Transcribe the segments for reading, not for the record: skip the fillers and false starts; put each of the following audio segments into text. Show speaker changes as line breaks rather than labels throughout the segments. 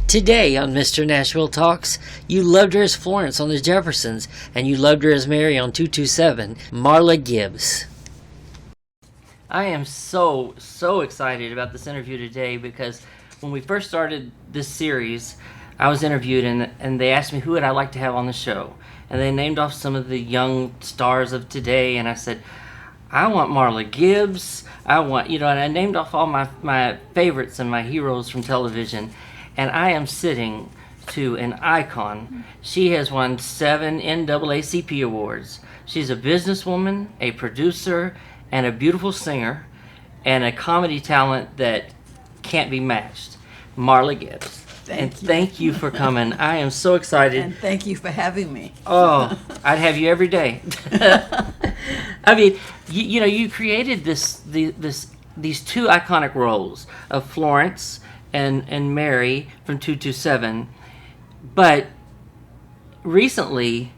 Today on Mr. Nashville Talks, you loved her as Florence on the Jeffersons, and you loved her as Mary on 227, Marla Gibbs. I am so excited about this interview today because when we first started this series, I was interviewed and they asked me who would I like to have on the show. And they named off some of the young stars of today, and I said, I want Marla Gibbs. I want, and I named off all my favorites and my heroes from television. And I am sitting to an icon. She has won 7 NAACP awards. She's a businesswoman, a producer, and a beautiful singer, and a comedy talent that can't be matched. Marla Gibbs. Thank you for coming. I am so excited.
And thank you for having me.
Oh, I'd have you every day. I mean, you created these 2 iconic roles of Florence and Mary from 227, but recently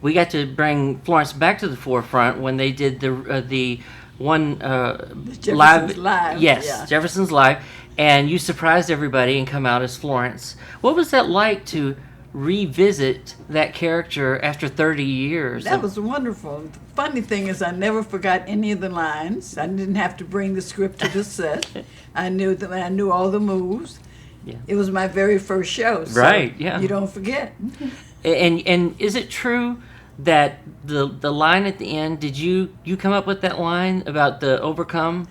we got to bring Florence back to the forefront when they did the one
Jeffersons Live.
Yes,
yeah.
Jefferson's Live, and you surprised everybody and come out as Florence. What was that like to revisit that character after 30 years?
That was wonderful. The funny thing is I never forgot any of the lines. I didn't have to bring the script to the set. I knew them, and I knew all the moves. Yeah. It was my very first show. So
right, yeah.
You don't forget.
And is it true that the line at the end, did you come up with that line about the overcome?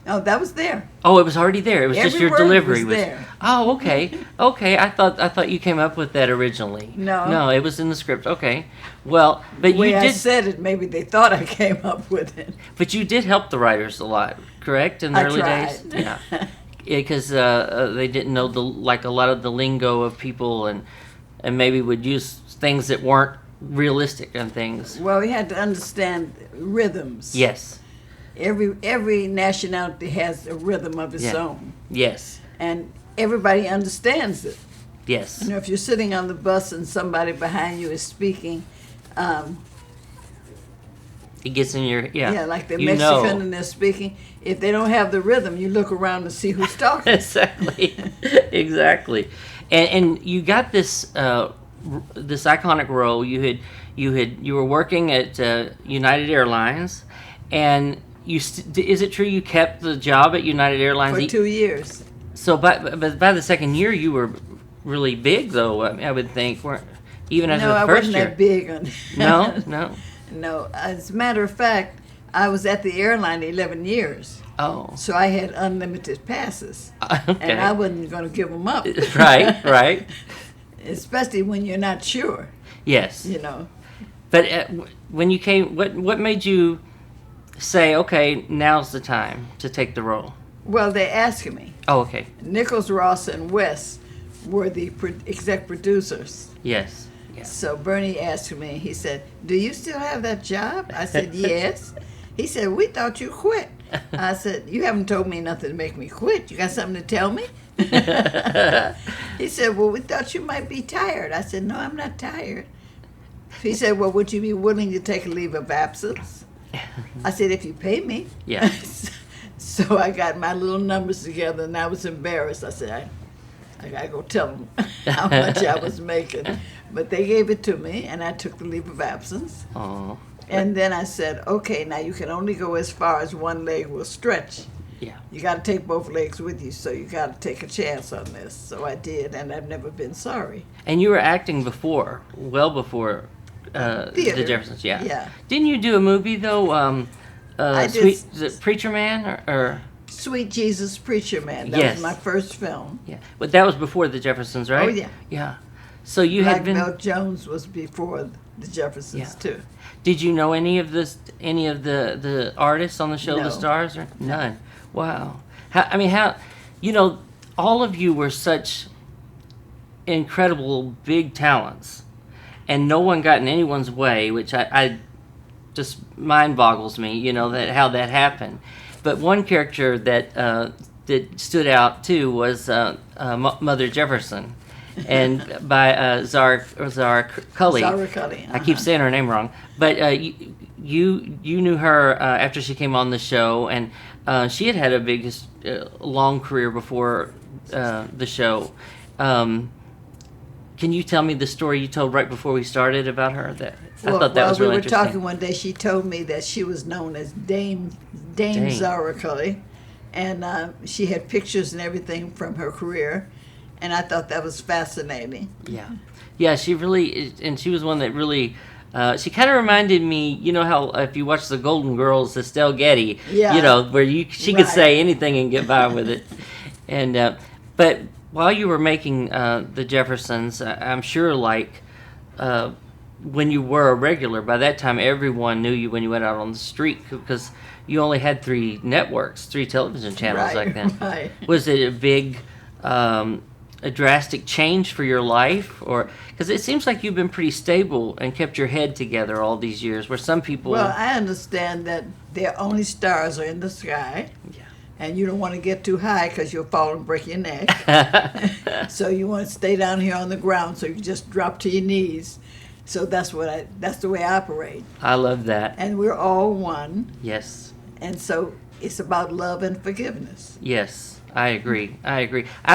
Oh, that was there.
Oh, it was already there. It was
Every
just your
word
delivery
was there.
Oh, okay. Okay, I thought you came up with that originally.
No,
it was in the script. Okay, well, but
the way
you did.
I said it, maybe they thought I came up with it.
But you did help the writers a lot, correct? In the early days, yeah, because they didn't know a lot of the lingo of people, and maybe would use things that weren't realistic and things.
Well, we had to understand rhythms.
Yes.
Every nationality has a rhythm of its own.
Yes.
And everybody understands it.
Yes.
If you're sitting on the bus and somebody behind you is speaking,
it gets in your
yeah, like the Mexican and they're speaking. If they don't have the rhythm, you look around to see who's talking.
Exactly. And you got this this iconic role. You were working at United Airlines, and is it true you kept the job at United Airlines
for 2 years?
So, by the second year, you were really big, though. I would think, even after the first year.
No, I wasn't that big.
No.
As a matter of fact, I was at the airline 11 years.
Oh.
So I had unlimited passes,
okay.
And I wasn't going to give them up.
Right.
Especially when you're not sure.
Yes. But when you came, what made you say, okay, now's the time to take the role?
Well, they asked me.
Oh, okay.
Nichols, Ross, and West were the exec producers.
Yes. Yeah.
So Bernie asked me, he said, do you still have that job? I said, yes. He said, we thought you quit. I said, you haven't told me nothing to make me quit. You got something to tell me? He said, well, we thought you might be tired. I said, no, I'm not tired. He said, well, would you be willing to take a leave of absence? I said, if you pay me.
Yeah.
So I got my little numbers together, and I was embarrassed. I said, I got to go tell them how much I was making. But they gave it to me, and I took the leave of absence.
Oh.
And then I said, okay, now you can only go as far as one leg will stretch.
Yeah.
You got to take both legs with you, so you got to take a chance on this. So I did, and I've never been sorry.
And you were acting before, well before the Jeffersons, yeah.
Yeah.
Didn't you do a movie though?
I
Sweet the Preacher Man or
Sweet Jesus Preacher Man. That was my first film.
Yeah, but that was before the Jeffersons, right?
Oh yeah.
Yeah. So you had been.
Mel Jones was before the Jeffersons too.
Did you know any of the artists on the show,
No.
the stars, or none? Wow. How all of you were such incredible big talents, and no one got in anyone's way, which I just mind boggles me, that how that happened. But one character that stood out too was Mother Jefferson, and by Zara Cully.
Zara Cully.
I keep saying her name wrong, but you knew her after she came on the show, and she had a big long career before the show. can you tell me the story you told right before we started about her? I
Well,
thought that
while
was
we
really
were
interesting.
talking one day, she told me that she was known as Dame
Dame.
Zara Cully, and she had pictures and everything from her career, and I thought that was fascinating.
Yeah, she really, and she was one that really, she kind of reminded me, you know how if you watch the Golden Girls, Estelle Getty,
Yeah.
you know, where she could
Right.
say anything and get by with it. And but while you were making the Jeffersons, I'm sure like when you were a regular, by that time everyone knew you when you went out on the street because you only had 3 networks, 3 television channels
Right,
back then.
right.
Was it a big a drastic change for your life, or because it seems like you've been pretty stable and kept your head together all these years, where some people
Well, I understand that their only stars are in the sky, and you don't want to get too high because you'll fall and break your neck. So you want to stay down here on the ground, so you just drop to your knees. So that's the way I operate.
I love that.
And we're all one,
Yes,
and so it's about love and forgiveness.
yes, I agree. I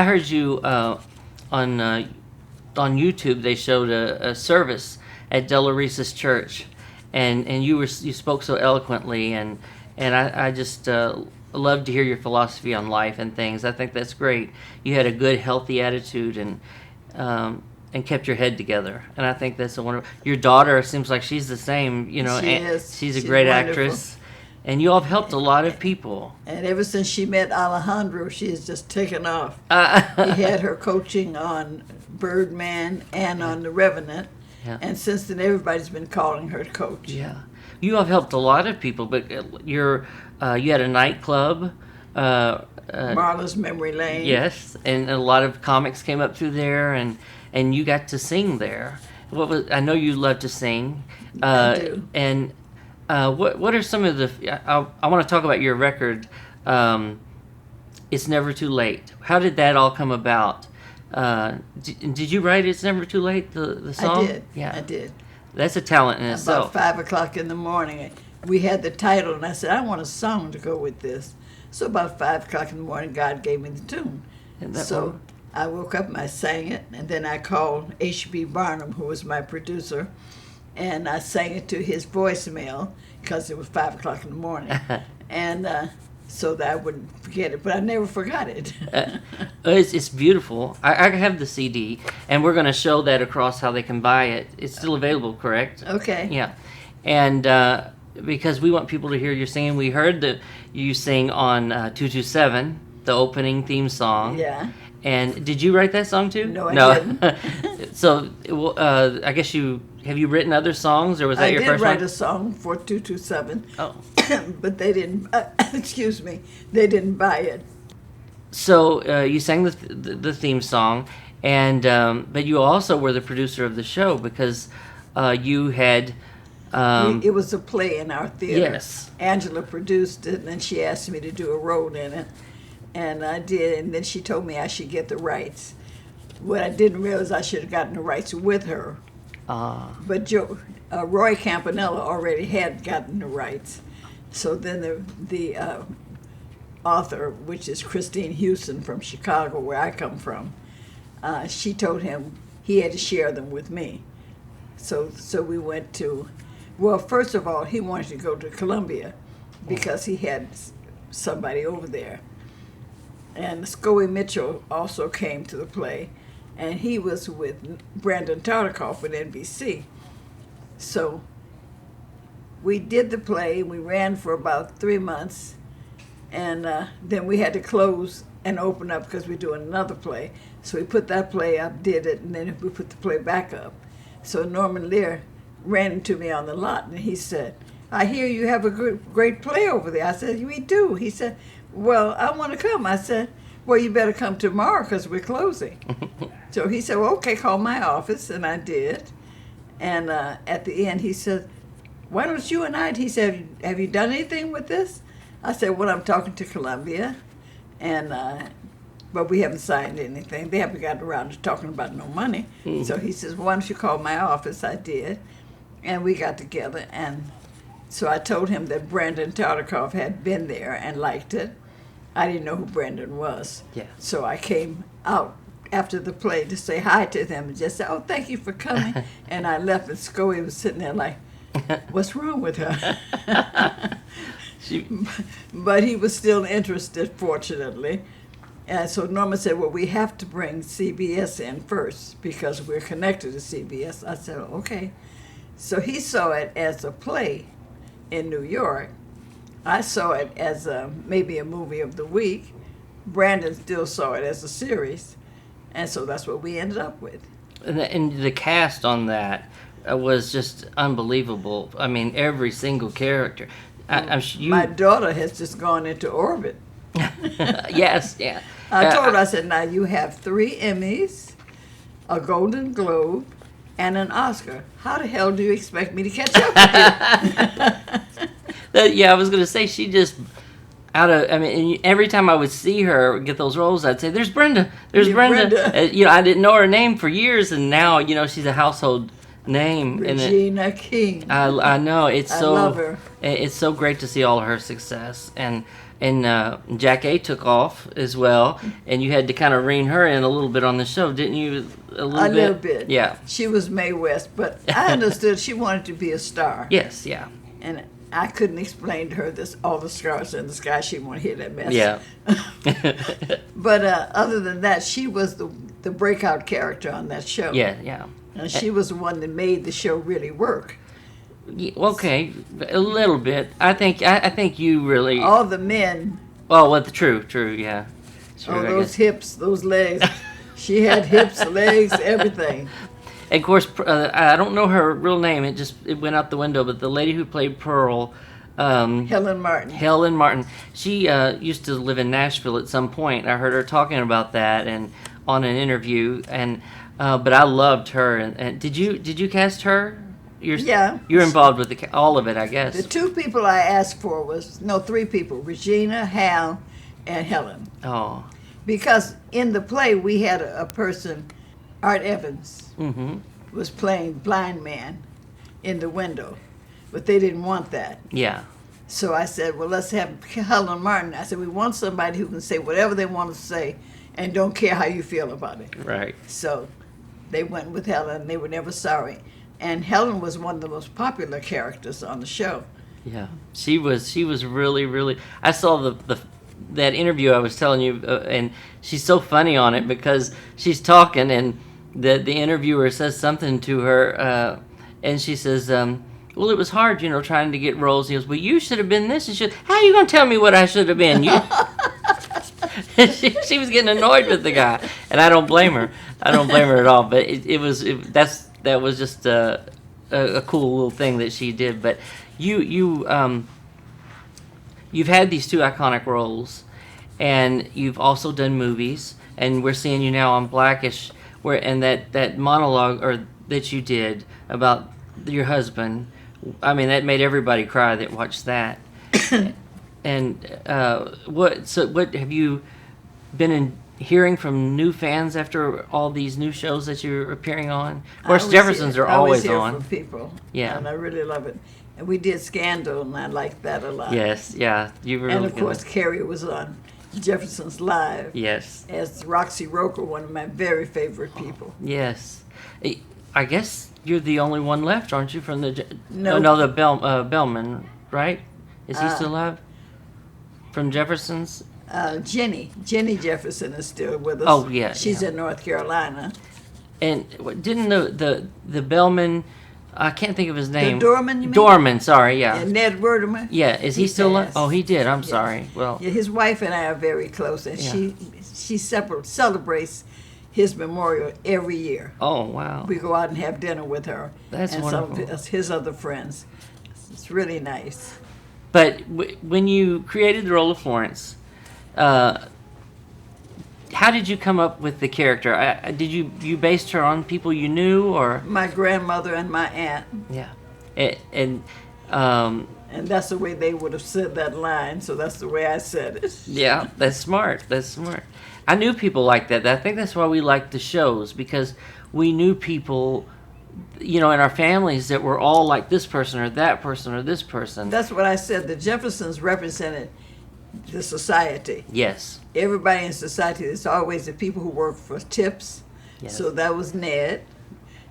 heard you on YouTube. They showed a service at Delarissa's church, and you spoke so eloquently, and I just love to hear your philosophy on life and things. I think that's great. You had a good, healthy attitude, and kept your head together, and I think that's a wonderful. Your daughter seems like she's the same. You know,
She is.
She's a
She's
great
wonderful.
actress, and you all have helped a lot of people.
And ever since she met Alejandro, she has just taken off. He had her coaching on Birdman and on The Revenant.
Yeah.
And since then, everybody's been calling her coach.
Yeah, you have helped a lot of people, but you had a nightclub.
Marla's Memory Lane.
Yes, and a lot of comics came up through there, and you got to sing there. I know you love to sing.
I do.
And what are some of the? I want to talk about your record. It's Never Too Late. How did that all come about? Did you write It's Never Too Late, the song?
I did.
Yeah,
I did.
That's a talent in
About
itself.
5 o'clock in the morning, we had the title, and I said, I want a song to go with this. So about 5 o'clock in the morning, God gave me the tune.
And that
So
one-
I woke up and I sang it, and then I called H.B. Barnum, who was my producer, and I sang it to his voicemail because it was 5 o'clock in the morning, and so that I wouldn't forget it. But I never forgot it.
It's beautiful. I have the CD, and we're going to show that across how they can buy it. It's still available, correct?
Okay.
Yeah, and because we want people to hear you singing, we heard that you sing on 227, the opening theme song.
Yeah.
And did you write that song too?
No, I didn't.
So, I guess have you written other songs, or was that
I
your
did
first
write
one?
a song for 227,
Oh.
but they didn't. Excuse me, they didn't buy it.
So you sang the theme song, and but you also were the producer of the show because you had.
It was a play in our theater.
Yes.
Angela produced it, and then she asked me to do a role in it, and I did. And then she told me I should get the rights. What I didn't realize, I should have gotten the rights with her. But Roy Campanella already had gotten the rights. So then the author, which is Christine Houston from Chicago, where I come from, she told him he had to share them with me. So we went to, well, first of all, he wanted to go to Columbia because he had somebody over there. And Scoey Mitchell also came to the play, and he was with Brandon Tartikoff with NBC. So we did the play. We ran for about 3 months, and then we had to close and open up because we're doing another play. So we put that play up, did it, and then we put the play back up. So Norman Lear ran into me on the lot, and he said, I hear you have a great play over there. I said, we do. He said, well, I want to come. I said, well, you better come tomorrow because we're closing. So he said, well, okay, call my office, and I did. And at the end, he said, why don't you and I, he said, have you done anything with this? I said, well, I'm talking to Columbia, and but we haven't signed anything. They haven't gotten around to talking about no money. So he says, well, why don't you call my office? I did, and we got together, and so I told him that Brandon Tartikoff had been there and liked it. I didn't know who Brandon was.
Yeah.
So I came out after the play to say hi to them and just say, "Oh, thank you for coming." And I left, and Scully was sitting there like, "What's wrong with her?" But he was still interested, fortunately. And so Norma said, "Well, we have to bring CBS in first because we're connected to CBS." I said, "Okay." So he saw it as a play in New York. I saw it as maybe a movie of the week. Brandon still saw it as a series. And so that's what we ended up with.
And the cast on that was just unbelievable. I mean, every single character.
My daughter has just gone into orbit.
Yes, yeah.
I told her, I said, "Now you have 3 Emmys, a Golden Globe, and an Oscar. How the hell do you expect me to catch up with you?"
Yeah, I was going to say, she just... every time I would see her get those roles, I'd say, "There's Brenda. There's Brenda." I didn't know her name for years, and now, she's a household name.
Regina King.
I know. I
love her.
It's so great to see all of her success. And Jackee took off as well, and you had to kind of rein her in a little bit on the show, didn't you? A little bit. Yeah.
She was Mae West, but I understood she wanted to be a star.
Yes, yeah.
And I couldn't explain to her all the stars in the sky. She won't hear that mess.
Yeah.
But other than that, she was the breakout character on that show.
Yeah, yeah.
And she was the one that made the show really work.
Yeah, okay, a little bit. I think you really...
All the men.
Oh, well, true, yeah. True,
those hips, those legs. She had hips, legs, everything.
And of course, I don't know her real name. It went out the window. But the lady who played Pearl,
Helen Martin.
Helen Martin. She used to live in Nashville at some point. I heard her talking about that and on an interview. And but I loved her. And did you cast her?
Yeah.
You're involved with all of it, I guess.
The 2 people I asked for was 3 people: Regina, Hal, and Helen.
Oh.
Because in the play we had a person, Art Evans,
Mm-hmm.
was playing blind man in the window, but they didn't want that.
Yeah.
So I said, "Well, let's have Helen Martin." I said, "We want somebody who can say whatever they want to say and don't care how you feel about it."
Right.
So they went with Helen. They were never sorry. And Helen was one of the most popular characters on the show.
Yeah, she was really, really... I saw that interview I was telling you, and she's so funny on it because she's talking, and the interviewer says something to her, and she says, "Well, it was hard, trying to get roles." He goes, "Well, you should have been this." And "How are you going to tell me what I should have been?" She was getting annoyed with the guy, and I don't blame her. I don't blame her at all. But that was just a cool little thing that she did. But you've had these 2 iconic roles, and you've also done movies, and we're seeing you now on Blackish, and that monologue that you did about your husband. I mean, that made everybody cry that watched that. And what have you been hearing from new fans after all these new shows that you're appearing on? Of course, Jeffersons are always
hear
on.
From people.
Yeah.
And I really love it. And we did Scandal, and I liked that a lot.
Yes, yeah. You were
and
really
of course, Carrie was on Jefferson's Live.
Yes.
As Roxy Roker, one of my very favorite people.
Yes. I guess you're the only one left, aren't you? From the
No,
Bellman, right? Is he still alive? From Jefferson's?
Jenny Jefferson is still with us.
Oh, yeah.
She's in North Carolina.
And didn't the Bellman, I can't think of his name.
The Dorman, you mean?
Dorman, sorry, yeah.
And Ned Werdemer.
Yeah, is he still alive?
passed.
Oh, he did. I'm sorry. Well,
yeah, his wife and I are very close, and she celebrates his memorial every year.
oh, wow.
We go out and have dinner with her.
That's
and
wonderful.
some of his other friends. It's really nice.
But when you created the role of Florence, how did you come up with the character? Did you based her on people you knew, or?
My grandmother and my aunt.
Yeah, and
that's the way they would have said that line, so that's the way I said it.
yeah, that's smart. That's smart. I knew people like that. I think that's why we liked the shows, because we knew people, in our families that were all like this person or that person or this person.
That's what I said. The Jeffersons represented the society.
Yes.
everybody in society, there's always the people who work for tips.
Yes.
So that was Ned.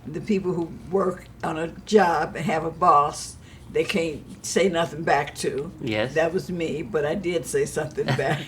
The people who work on a job and have a boss they can't say nothing back to.
Yes.
That was me, but I did say something back.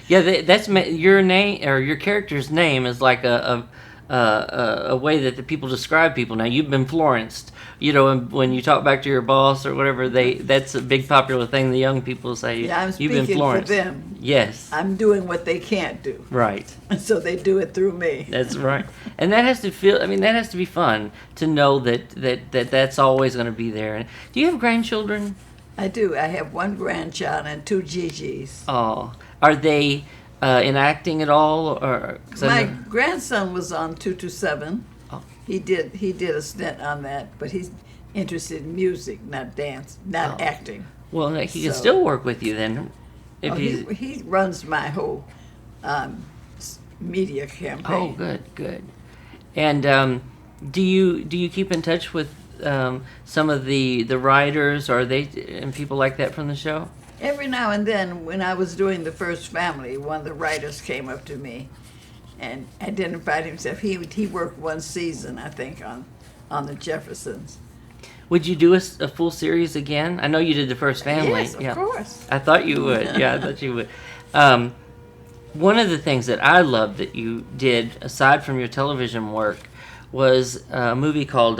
Yeah, that's your name, or your character's name is like a way that the people describe people. Now, you've been Florence. You know, when you talk back to your boss or whatever, that's a big popular thing the young people say.
Yeah, I'm
You've been
speaking
Florence.
for them.
Yes.
I'm doing what they can't do.
Right.
So they do it through me.
That's right. And that has to that has to be fun to know that's always going to be there. And do you have grandchildren?
I do. I have one grandchild and 2 GGs.
Oh. Are they in acting at all? Or
My grandson was on 227.
Oh.
He did a stint on that, but he's interested in music, not dance, not acting.
Well, he can still work with you then. If
he runs my whole media campaign.
Oh, good. And do you keep in touch with some of the writers, or and people like that from the show?
Every now and then, when I was doing The First Family, one of the writers came up to me and identified himself. He worked one season, I think, on the Jeffersons.
Would you do a full series again? I know you did The First Family.
Yes, of course.
I thought you would. Yeah, I thought you would. One of the things that I loved that you did, aside from your television work, was a movie called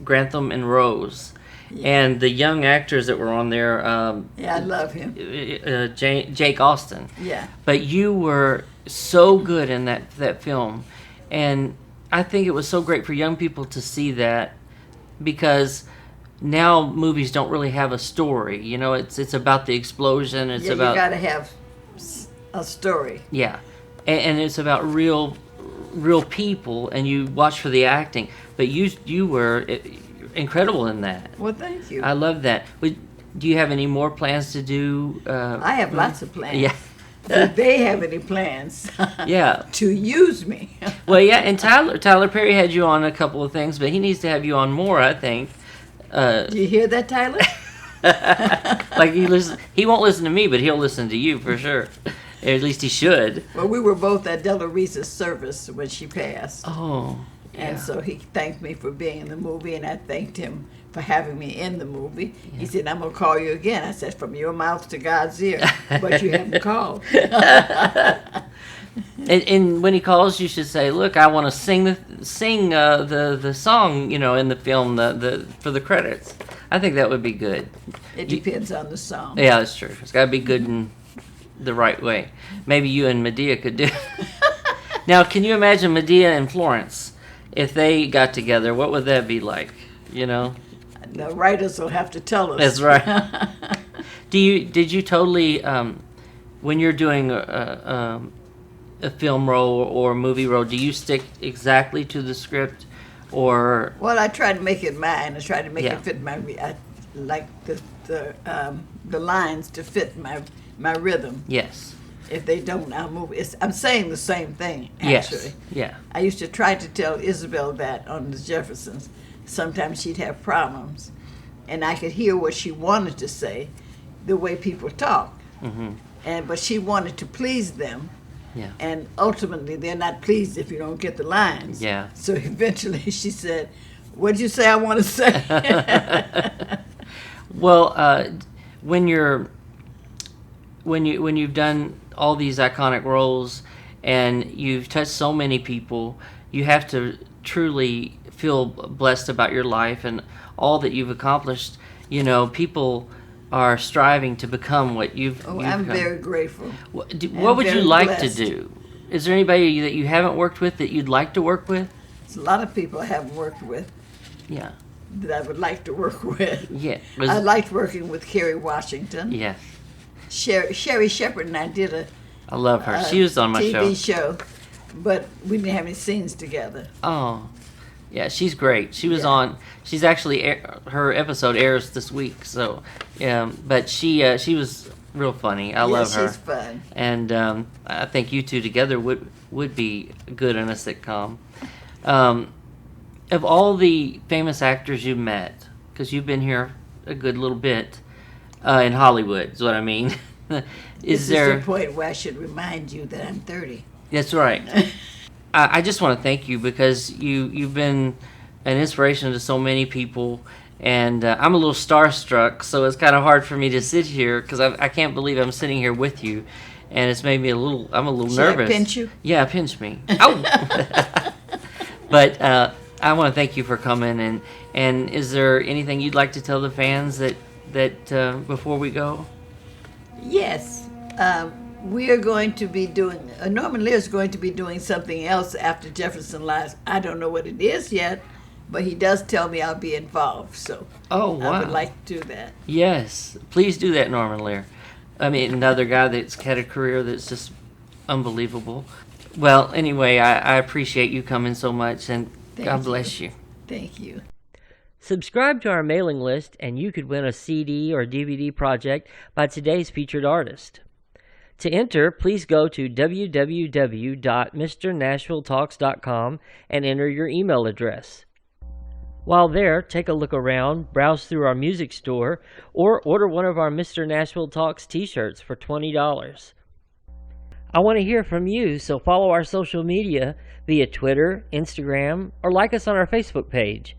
Grantham and Rose. Yeah. And the young actors that were on there...
I love him.
Jake Austen.
Yeah.
But you were so good in that film. And I think it was so great for young people to see that, because now movies don't really have a story. You know, it's about the explosion. It's about,
you got to have a story.
Yeah, and it's about real people, and you watch for the acting. But you were incredible in that.
Well, thank you.
I love that. Do you have any more plans to do?
I have lots of plans.
Yeah.
Do they have any plans?
Yeah.
To use me?
Well, yeah, and Tyler Perry had you on a couple of things, but he needs to have you on more, I think.
Do you hear that, Tyler?
Like he won't listen to me, but he'll listen to you for sure. Or at least he should.
Well, we were both at Della Reese's service when she passed.
Oh. Yeah.
And so he thanked me for being in the movie, and I thanked him for having me in the movie. Yeah. He said, I'm going to call you again. I said, from your mouth to God's ear. But you haven't called.
And when he calls, you should say, look, I want to sing the song, in the film for the credits. I think that would be good.
It depends on the song.
Yeah, that's true. It's got to be good in the right way. Maybe you and Medea could do it. Now, can you imagine Medea and Florence? If they got together, what would that be like?
The writers will have to tell us.
That's right. Did you totally, when you're doing a film role or a movie role, do you stick exactly to the script, or?
Well, I try to make it mine. I try to make it fit my. I like the lines to fit my rhythm.
Yes.
If they don't, I'll move. I'm saying the same thing, actually.
Yes. Yeah.
I used to try to tell Isabel that on the Jeffersons. Sometimes she'd have problems, and I could hear what she wanted to say, the way people talk. Mm-hmm. But she wanted to please them.
Yeah.
And ultimately, they're not pleased if you don't get the lines.
Yeah.
So eventually, she said, "What'd you say? I want to say."
Well, when you've done all these iconic roles and you've touched so many people, you have to truly feel blessed about your life and all that you've accomplished. People are striving to become what you've
I'm
become.
very grateful.
What would you like
blessed.
to do? Is there anybody that you haven't worked with that you'd like to work with?
There's a lot of people I haven't worked with.
Yeah.
That I would like to work with.
Yeah.
I liked working with Kerry Washington.
Yes.
Sherry Shepherd and I did
I love her. She was on my
TV show, but we didn't have any scenes together.
Oh, yeah, she's great. She was on. She's actually her episode airs this week. So, but she was real funny. I love her.
She's fun.
And I think you two together would be good in a sitcom. Of all the famous actors you met, because you've been here a good little bit in Hollywood, is what I mean. Is
this
there?
is the point where I should remind you that I'm 30.
That's right. I just want to thank you because you've been an inspiration to so many people, and I'm a little starstruck, so it's kind of hard for me to sit here because I can't believe I'm sitting here with you, and it's made me I'm a little
Should
nervous.
I pinch you?
Yeah, pinch me. Oh. But I want to thank you for coming, and is there anything you'd like to tell the fans that before we go?
Yes. We are going to be doing, Norman Lear is going to be doing something else after Jefferson Lives. I don't know what it is yet, but he does tell me I'll be involved, so
Oh, wow.
I would like to do that.
Yes, please do that, Norman Lear. I mean, another guy that's had a career that's just unbelievable. Well, anyway, I appreciate you coming so much, and God bless you.
Thank you.
Subscribe to our mailing list, and you could win a CD or DVD project by today's featured artist. To enter, please go to www.mrnashvilletalks.com and enter your email address. While there, take a look around, browse through our music store, or order one of our Mr. Nashville Talks t-shirts for $20. I want to hear from you, so follow our social media via Twitter, Instagram, or like us on our Facebook page.